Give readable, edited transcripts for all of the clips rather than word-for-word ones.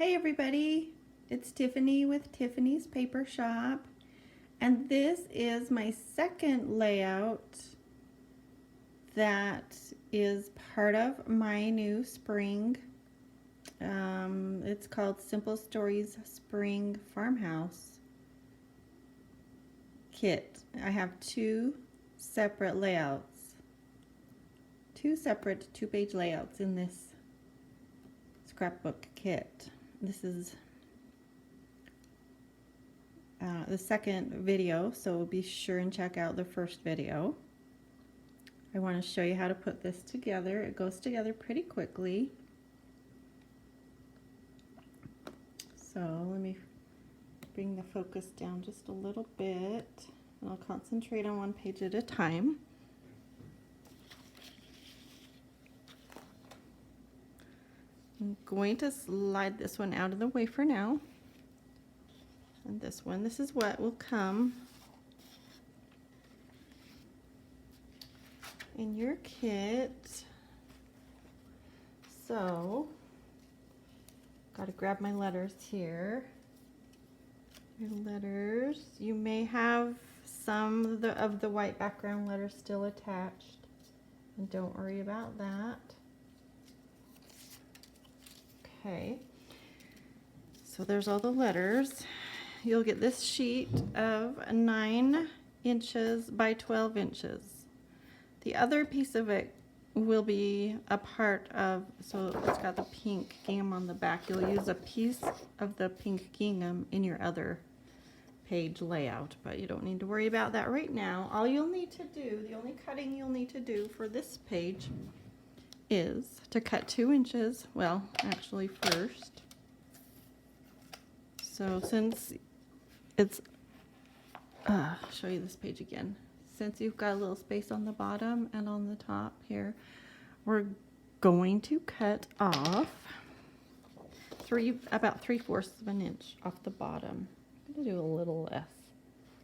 Hey everybody, it's Tiffany with Tiffany's Paper Shop, and this is my second layout that is part of my new spring. It's called Simple Stories Spring Farmhouse Kit. I have two separate layouts, two separate 2-page layouts in this scrapbook kit. This is the second video, so be sure and check out the first video. I want to show you how to put this together. It goes together pretty quickly. So let me bring the focus down just a little bit, and I'll concentrate on one page at a time. I'm going to slide this one out of the way for now. And this one, this is what will come in your kit. So, got to grab my letters here. Your letters, you may have some of the white background letters still attached, and don't worry about that. Okay, so there's all the letters. You'll get this sheet of 9 inches by 12 inches. The other piece of it will be a part of, so it's got the pink gingham on the back. You'll use a piece of the pink gingham in your other page layout, but you don't need to worry about that right now. All you'll need to do, the only cutting you'll need to do for this page is to cut 2 inches, well, actually first. So since it's, show you this page again. Since you've got a little space on the bottom and on the top here, we're going to cut off about 3/4 of an inch off the bottom. I'm gonna do a little less.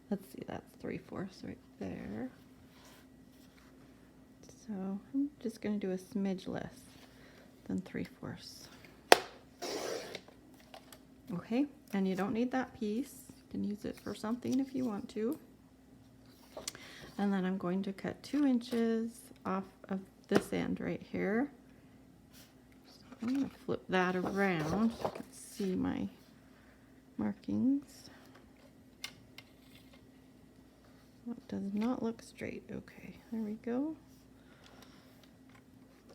Let's see, that's 3/4 right there. So I'm just going to do a smidge less than 3/4. Okay, and you don't need that piece. You can use it for something if you want to. And then I'm going to cut 2 inches off of this end right here. So I'm going to flip that around so you can see my markings. That does not look straight. Okay, there we go.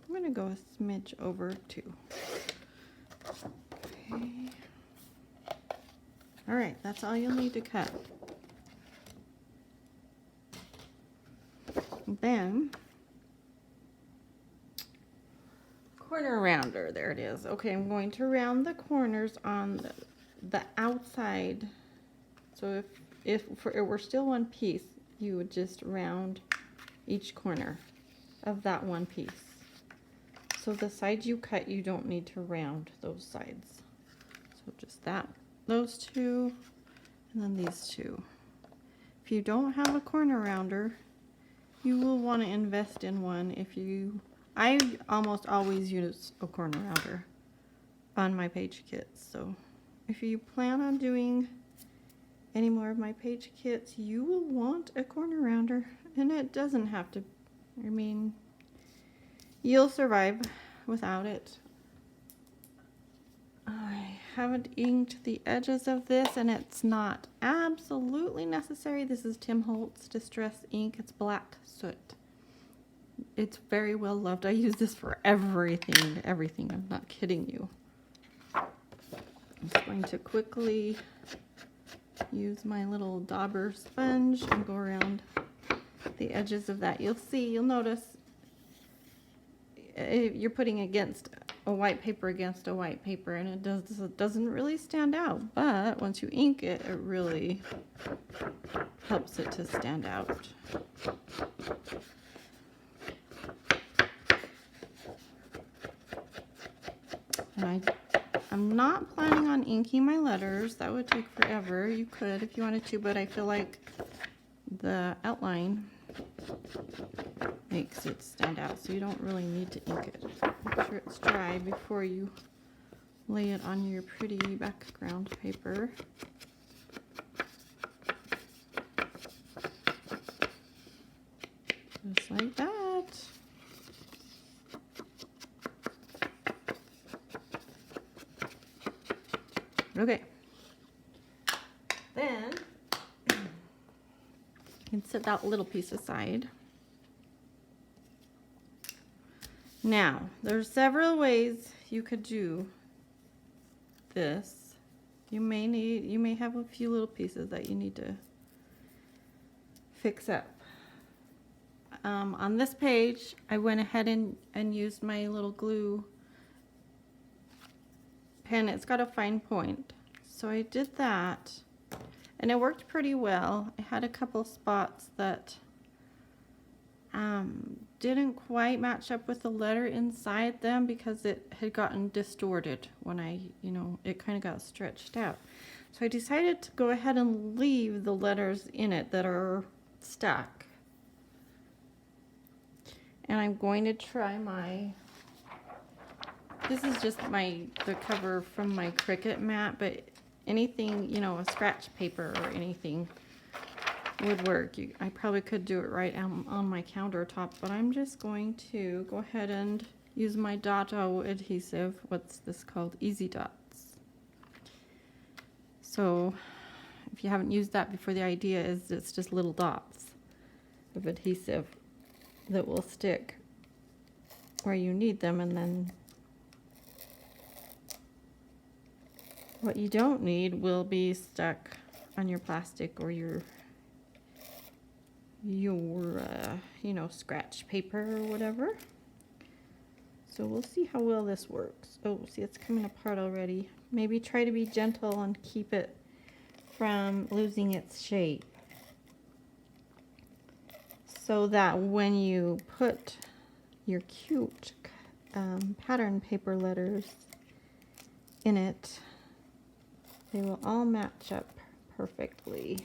I'm going to go a smidge over 2. Okay. All right, that's all you'll need to cut. Then, corner rounder, there it is. Okay, I'm going to round the corners on the outside. So if it were still one piece, you would just round each corner of that one piece. So the sides you cut, you don't need to round those sides. So just those two, and then these two. If you don't have a corner rounder, you will want to invest in one. I almost always use a corner rounder on my page kits. So if you plan on doing any more of my page kits, you will want a corner rounder, and it doesn't have to, I mean, you'll survive without it. I haven't inked the edges of this, and it's not absolutely necessary. This is Tim Holtz Distress ink. It's black soot. It's very well loved. I use this for everything. I'm not kidding you. I'm just going to quickly use my little dauber sponge and go around the edges of that. You'll notice you're putting against a white paper against a white paper, and it doesn't really stand out, but once you ink it, it really helps it to stand out. And I'm not planning on inking my letters. That would take forever. You could if you wanted to, but I feel like the outline makes it stand out, so you don't really need to ink it. Make sure it's dry before you lay it on your pretty background paper. Just like that. Okay. Then you can set that little piece aside. Now, there's several ways you could do this. You may have a few little pieces that you need to fix up. On this page, I went ahead and used my little glue pen. It's got a fine point. So I did that, and it worked pretty well. I had a couple spots that didn't quite match up with the letter inside them because it had gotten distorted when it kind of got stretched out. So I decided to go ahead and leave the letters in it that are stuck. And I'm going to try this is just the cover from my Cricut mat, but anything, a scratch paper or anything would work. I probably could do it right on my countertop, but I'm just going to go ahead and use my Dotto adhesive. What's this called? Easy Dots. So if you haven't used that before, the idea is it's just little dots of adhesive that will stick where you need them, and then what you don't need will be stuck on your plastic or your scratch paper or whatever. So we'll see how well this works. Oh, see, it's coming apart already. Maybe try to be gentle and keep it from losing its shape, so that when you put your cute pattern paper letters in it, they will all match up perfectly.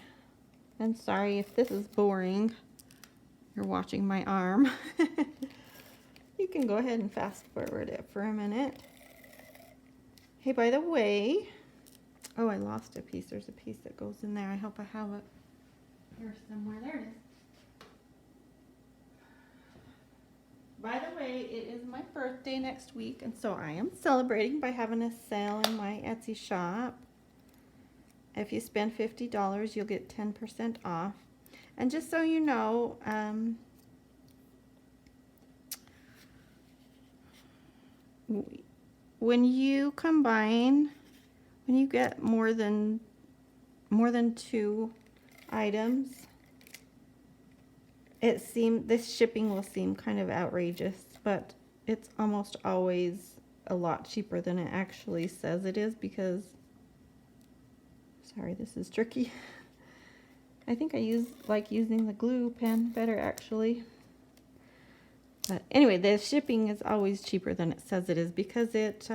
And sorry if this is boring. You're watching my arm. You can go ahead and fast forward it for a minute. Hey, by the way, oh, I lost a piece. There's a piece that goes in there. I hope I have it here somewhere. There it is. By the way, it is my birthday next week, and so I am celebrating by having a sale in my Etsy shop. If you spend $50, you'll get 10% off. And just so you know, when you get more than 2 items, this shipping will seem kind of outrageous, but it's almost always a lot cheaper than it actually says it is, because, sorry, this is tricky. I think I like using the glue pen better, actually. But anyway, the shipping is always cheaper than it says it is, because it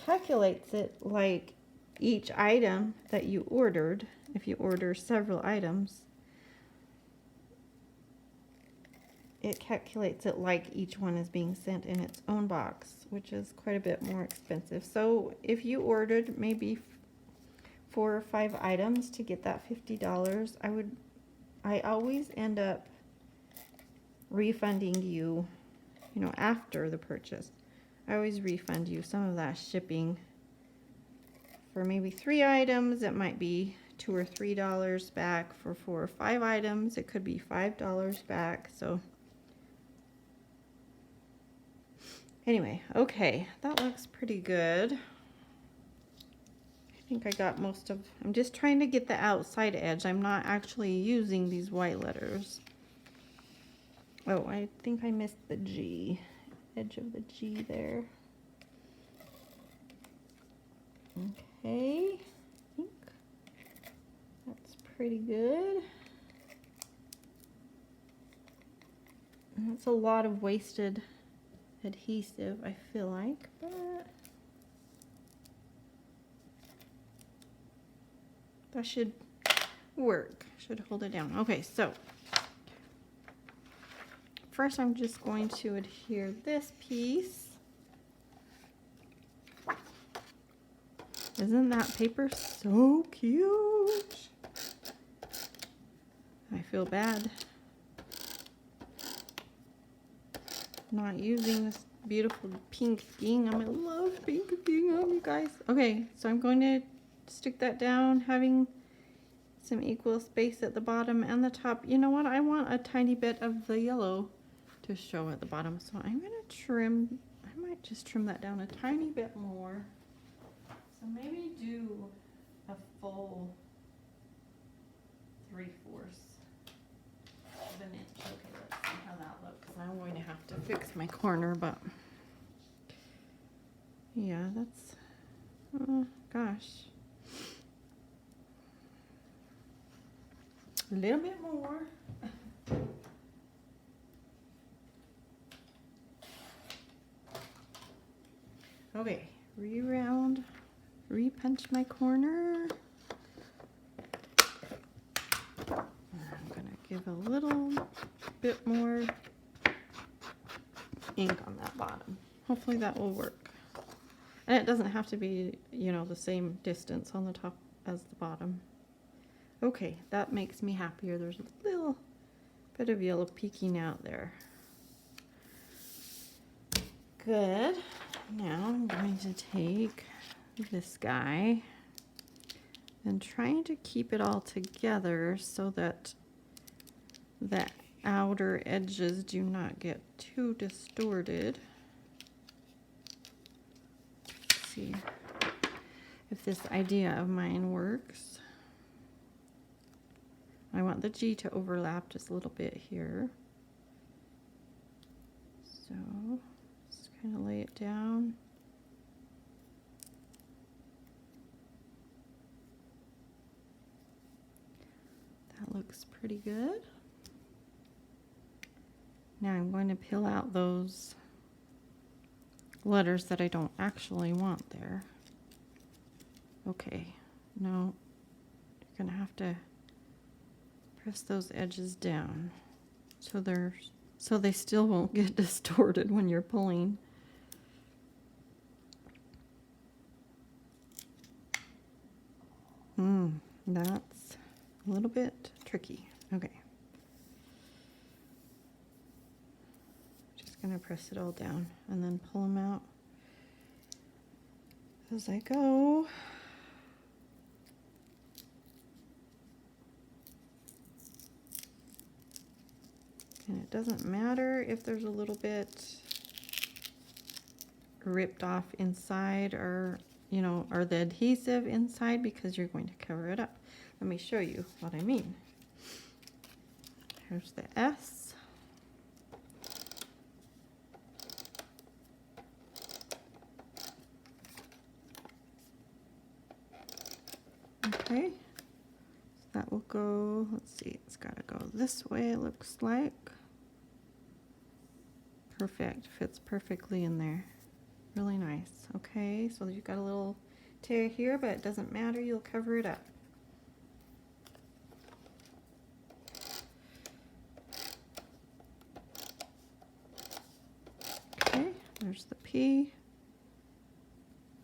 calculates it like each item that you ordered. If you order several items, it calculates it like each one is being sent in its own box, which is quite a bit more expensive. So if you ordered maybe 4 or 5 items to get that $50, I always end up refunding you, after the purchase. I always refund you some of that shipping. For maybe 3 items, it might be $2 or $3 back. For 4 or 5 items, it could be $5 back. So anyway, okay, that looks pretty good. I think I got I'm just trying to get the outside edge. I'm not actually using these white letters. Oh, I think I missed the G, edge of the G there. Okay, I think that's pretty good. And that's a lot of wasted adhesive, I feel like, but that should work, should hold it down. Okay, so first I'm just going to adhere this piece. Isn't that paper so cute? I feel bad not using this beautiful pink gingham. I love pink gingham, you guys. Okay, so I'm going to stick that down, having some equal space at the bottom and the top. You know what? I want a tiny bit of the yellow to show at the bottom, so I'm going to trim. I might just trim that down a tiny bit more. So maybe do a full 3/4 of an inch. Okay, let's see how that looks. I'm going to have to fix my corner, but yeah, that's, oh gosh. A little bit more. Okay, re-round. Re-punch my corner. I'm gonna give a little bit more ink on that bottom. Hopefully that will work. And it doesn't have to be, you know, the same distance on the top as the bottom. Okay, that makes me happier. There's a little bit of yellow peeking out there. Good. Now I'm going to take this guy and trying to keep it all together so that the outer edges do not get too distorted. Let's see if this idea of mine works. I want the G to overlap just a little bit here. So just kind of lay it down. That looks pretty good. Now I'm going to peel out those letters that I don't actually want there. Okay, no, you're gonna have to press those edges down so they still won't get distorted when you're pulling. That's a little bit tricky. Okay. Just gonna press it all down and then pull them out as I go. And it doesn't matter if there's a little bit ripped off inside or, you know, or the adhesive inside, because you're going to cover it up. Let me show you what I mean. Here's the S. Okay, so that will go, let's see, it's got to go this way, it looks like. Perfect, fits perfectly in there. Really nice. Okay, so you've got a little tear here, but it doesn't matter, you'll cover it up. Okay, there's the P.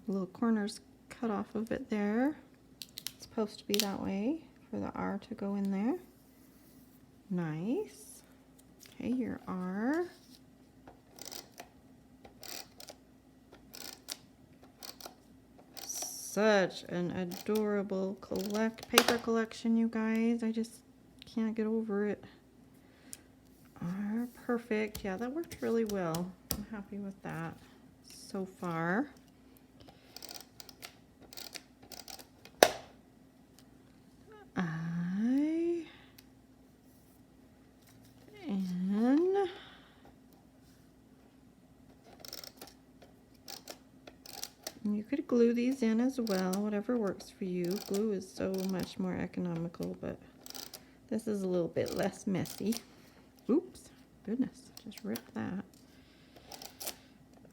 The little corners cut off of it there. It's supposed to be that way for the R to go in there. Nice. Okay, your R. Such an adorable paper collection, you guys. I just can't get over it. Perfect. Yeah, that worked really well. I'm happy with that so far. You could glue these in as well, whatever works for you. Glue is so much more economical, but this is a little bit less messy. Oops, goodness, just ripped that.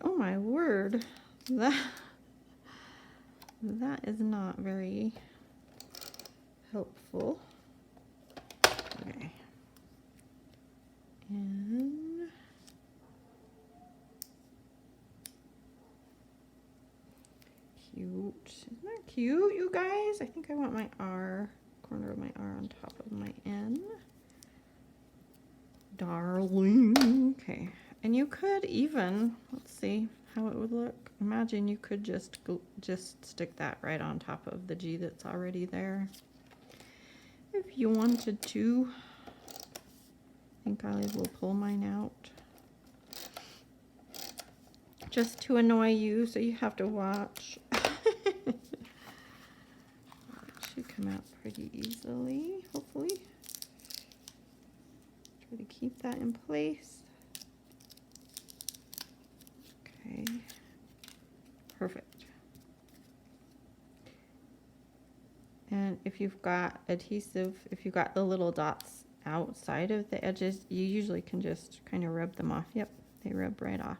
Oh my word, that is not very helpful. Okay. And cute. Isn't that cute, you guys? I think I want my R, corner of my R on top of my N. Darling. Okay. And you could even, let's see how it would look. Imagine you could just stick that right on top of the G that's already there. If you wanted to. I think I will pull mine out. Just to annoy you, so you have to watch. It should come out pretty easily, hopefully. Try to keep that in place. Okay, perfect. And if you've got adhesive, if you've got the little dots outside of the edges, you usually can just kind of rub them off. Yep, they rub right off.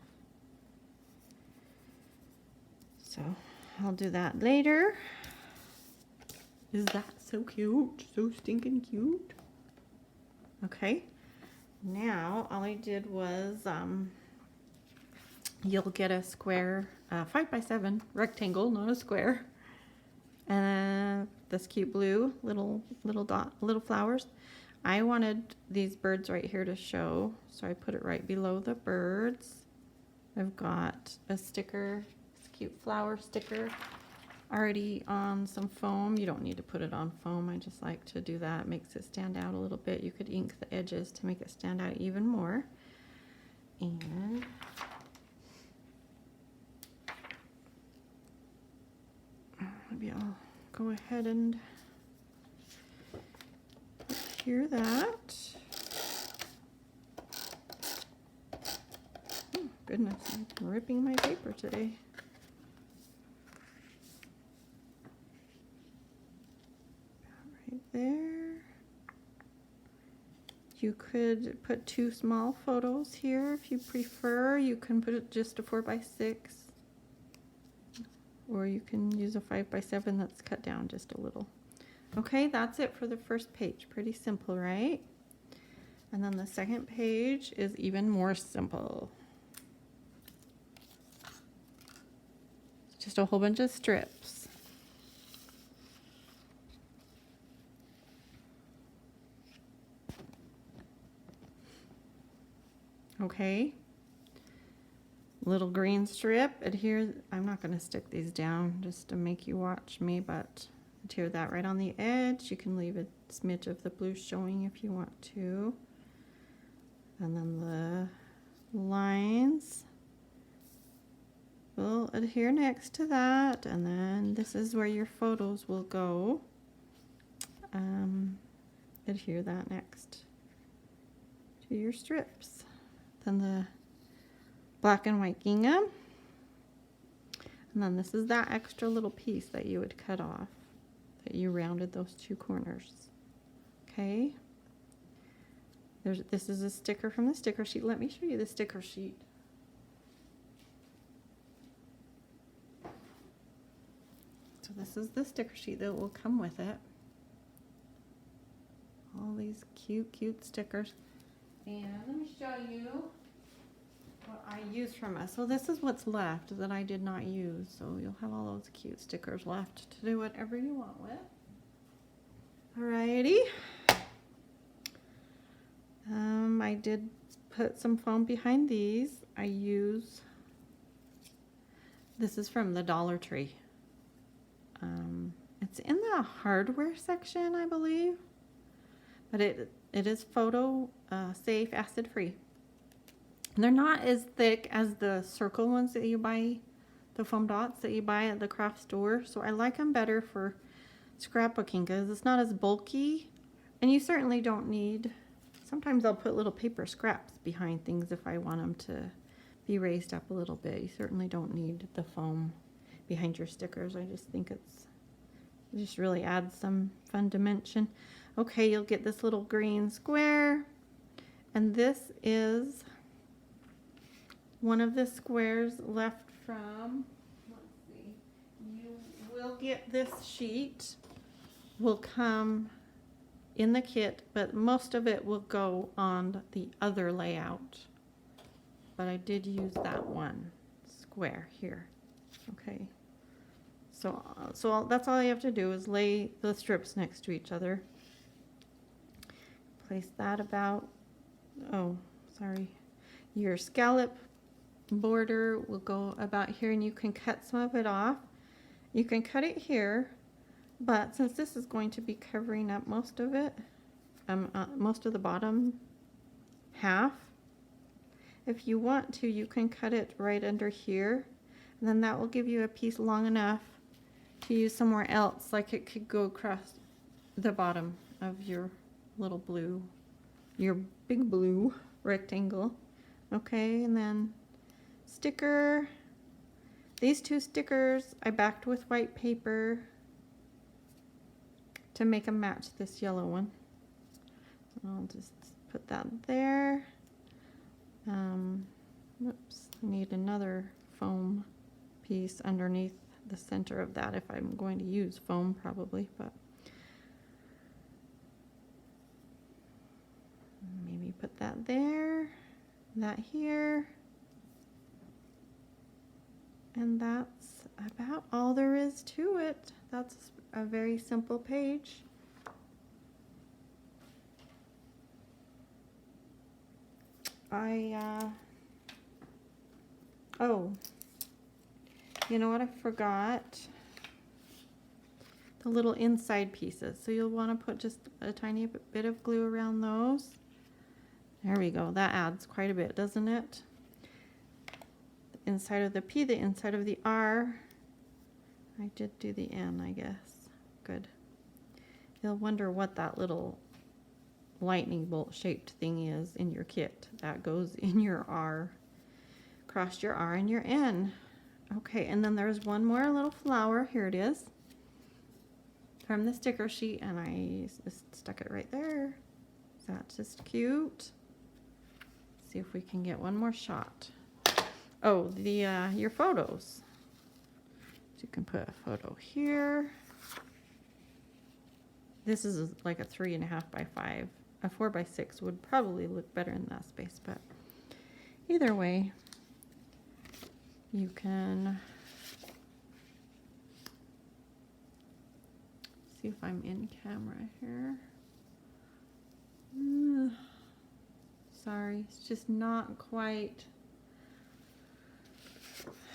So I'll do that later. Is that so cute? So stinking cute. Okay, now all I did was, you'll get a square, 5x7 rectangle, not a square. And this cute blue little dot, little flowers. I wanted these birds right here to show, so I put it right below the birds. I've got a sticker, this cute flower sticker, already on some foam. You don't need to put it on foam. I just like to do that. It makes it stand out a little bit. You could ink the edges to make it stand out even more. And maybe I'll go ahead and hear that. Oh, goodness, I'm ripping my paper today. Right there. You could put 2 small photos here if you prefer. You can put it just a 4x6. Or you can use a 5x7 that's cut down just a little. Okay, that's it for the first page. Pretty simple, right? And then the second page is even more simple. Just a whole bunch of strips. Okay. Little green strip. Adhere. I'm not going to stick these down just to make you watch me, but adhere that right on the edge. You can leave a smidge of the blue showing if you want to. And then the lines will adhere next to that. And then this is where your photos will go. Adhere that next to your strips. Then the black and white gingham. And then this is that extra little piece that you would cut off, that you rounded those 2 corners. Okay. This is a sticker from the sticker sheet. Let me show you the sticker sheet. So this is the sticker sheet that will come with it. All these cute, cute stickers. And let me show you what I used from us. So this is what's left that I did not use. So you'll have all those cute stickers left to do whatever you want with. Alrighty. I did put some foam behind these. This is from the Dollar Tree. It's in the hardware section, I believe. But it is photo safe, acid free. They're not as thick as the circle ones that you buy, the foam dots that you buy at the craft store. So I like them better for scrapbooking because it's not as bulky. And you certainly don't need, sometimes I'll put little paper scraps behind things if I want them to be raised up a little bit. You certainly don't need the foam behind your stickers. I just think it just really adds some fun dimension. Okay, you'll get this little green square. And this is one of the squares left from, let's see, you will get this sheet, will come in the kit, but most of it will go on the other layout. But I did use that one square here. Okay, That's all you have to do is lay the strips next to each other. Place that about, oh, sorry. Your scallop border will go about here, and you can cut some of it off. You can cut it here, but since this is going to be covering up most of it, most of the bottom half, if you want to, you can cut it right under here, and then that will give you a piece long enough to use somewhere else, like it could go across the bottom of your little blue, your big blue rectangle. Okay, and then sticker. These two stickers I backed with white paper to make them match this yellow one. I'll just put that there. Whoops, I need another foam piece underneath the center of that if I'm going to use foam probably, but maybe put that there, that here, and that's about all there is to it. That's a very simple page. Oh, you know what I forgot? The little inside pieces. So you'll want to put just a tiny bit of glue around those. There we go. That adds quite a bit, doesn't it? The inside of the P, the inside of the R. I did do the N, I guess. Good. You'll wonder what that little lightning bolt shaped thing is in your kit. That goes in your R. Across your R and your N. Okay, and then there's one more little flower. Here it is. From the sticker sheet, and I just stuck it right there. Is that just cute? See if we can get one more shot. Oh, your photos. So you can put a photo here. This is like a 3.5 by 5. A 4 by 6 would probably look better in that space, but either way, you can see if I'm in camera here. Sorry, it's just not quite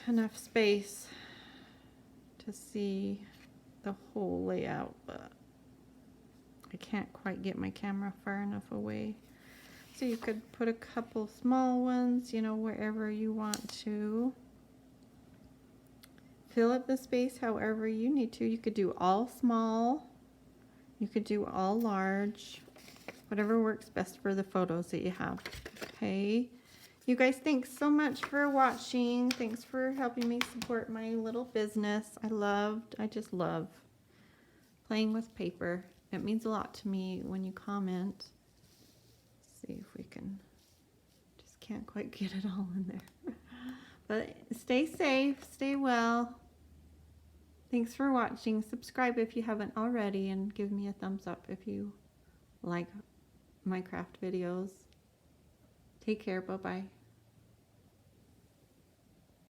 enough space to see the whole layout, but I can't quite get my camera far enough away. So you could put a couple small ones, you know, wherever you want to. Fill up the space however you need to. You could do all small. You could do all large. Whatever works best for the photos that you have. Okay. You guys, thanks so much for watching. Thanks for helping me support my little business. I just love playing with paper. It means a lot to me when you comment. Let's see if we can, just can't quite get it all in there. But stay safe, stay well. Thanks for watching. Subscribe if you haven't already, and give me a thumbs up if you like my craft videos. Take care. Bye-bye.